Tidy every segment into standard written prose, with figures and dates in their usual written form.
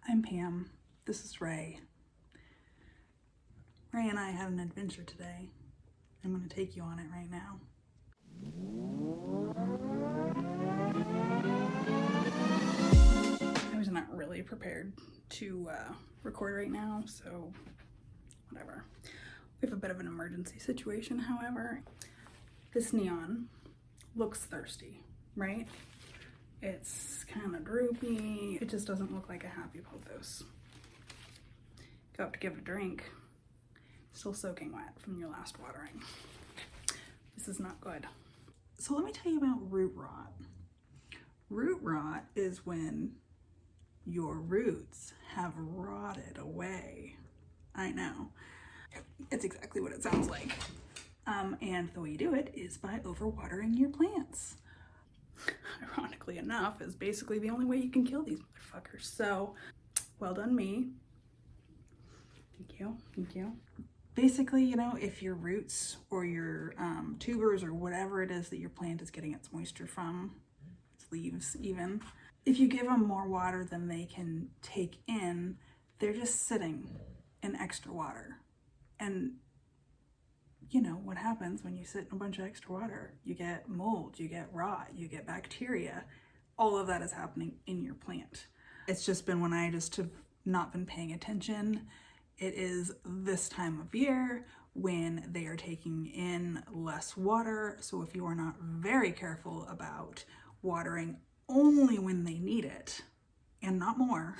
I'm Pam. This is Ray. Ray and I had an adventure today. I'm going to take you on it right now. I was not really prepared to record right now, so whatever. We have a bit of an emergency situation, however. This neon looks thirsty, right? It's kind of droopy. It just doesn't look like a happy pothos. Go up to give it a drink. Still soaking wet from your last watering. This is not good. So let me tell you about root rot. Root rot is when your roots have rotted away. I know. It's exactly what it sounds like. And the way you do it is by overwatering your plants. Ironically enough, is basically the only way you can kill these motherfuckers. So, well done me. Thank you, thank you. Basically, you know, if your roots or your tubers or whatever it is that your plant is getting its moisture from, its leaves even, if you give them more water than they can take in, they're just sitting in extra water. And you know what happens when you sit in a bunch of extra water. You get mold, you get rot, you get bacteria. All of that is happening in your plant. It's just been when I just have not been paying attention. It is this time of year when they are taking in less water. So if you are not very careful about watering only when they need it and not more,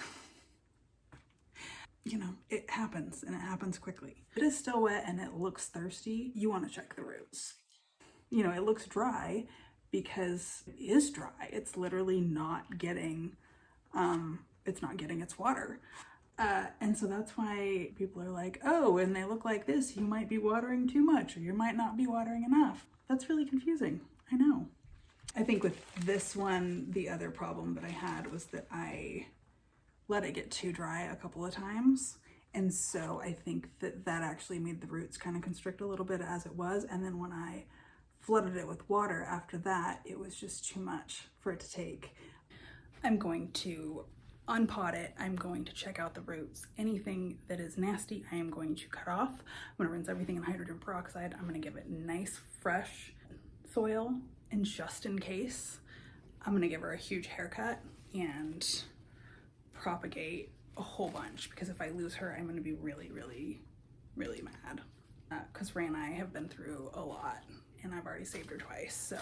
you know, it happens and it happens quickly. If it is still wet and it looks thirsty, you want to check the roots. You know, it looks dry because it is dry. It's literally not getting, its water. And so that's why people are like, oh, when they look like this, you might be watering too much or you might not be watering enough. That's really confusing. I know. I think with this one, the other problem that I had was that I let it get too dry a couple of times. And so I think that that actually made the roots kind of constrict a little bit as it was. And then when I flooded it with water after that, it was just too much for it to take. I'm going to unpot it. I'm going to check out the roots. Anything that is nasty, I am going to cut off. I'm gonna rinse everything in hydrogen peroxide. I'm gonna give it nice, fresh soil. And just in case, I'm gonna give her a huge haircut and propagate a whole bunch, because if I lose her, I'm gonna be really, really, really mad. Because Ray and I have been through a lot and I've already saved her twice. So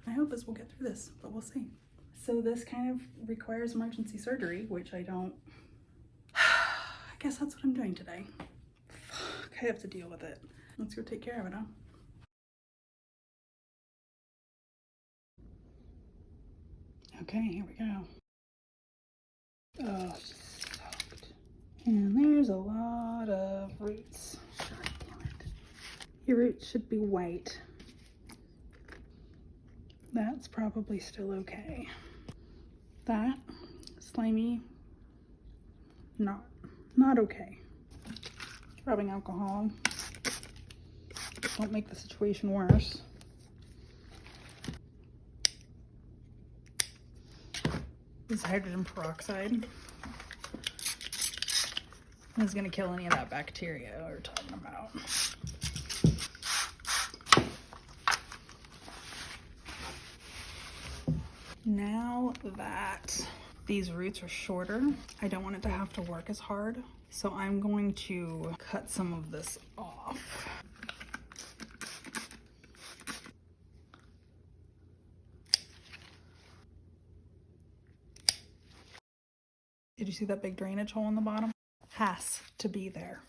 my hope is we'll get through this, but we'll see. So this kind of requires emergency surgery, which I don't, I guess that's what I'm doing today. Fuck, I have to deal with it. Let's go take care of it, huh? Okay, here we go. Oh, soaked. And there's a lot of roots. God damn it. Your roots should be white. That's probably still okay. That, slimy, not okay. Rubbing alcohol won't make the situation worse. This hydrogen peroxide is going to kill any of that bacteria we're talking about. Now that these roots are shorter, I don't want it to have to work as hard, so I'm going to cut some of this off. Did you see that big drainage hole in the bottom? Has to be there.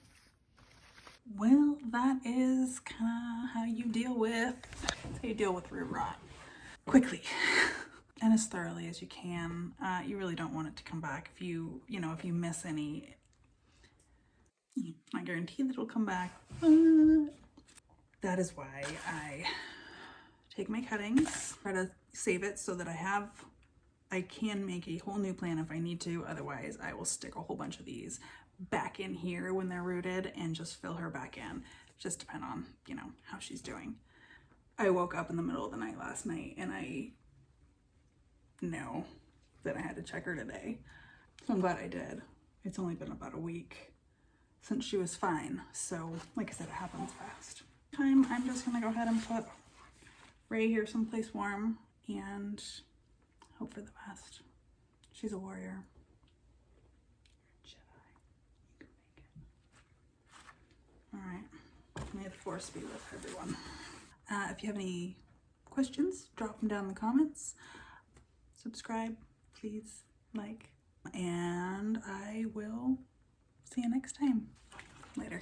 Well, that is kind of how you deal with root rot. Quickly and as thoroughly as you can. You really don't want it to come back. If you miss any, I guarantee that it'll come back. That is why I take my cuttings, try to save it so that I can make a whole new plant if I need to. Otherwise, I will stick a whole bunch of these back in here when they're rooted and just fill her back in. Just depend on, how she's doing. I woke up in the middle of the night last night and I know that I had to check her today. So I'm glad I did. It's only been about a week since she was fine. So like I said, it happens fast. I'm just gonna go ahead and put Ray here someplace warm and hope for the best. She's a warrior. Jedi. You can make it. All right. May the force be with everyone. If you have any questions, drop them down in the comments. Subscribe, please, like, and I will see you next time. Later.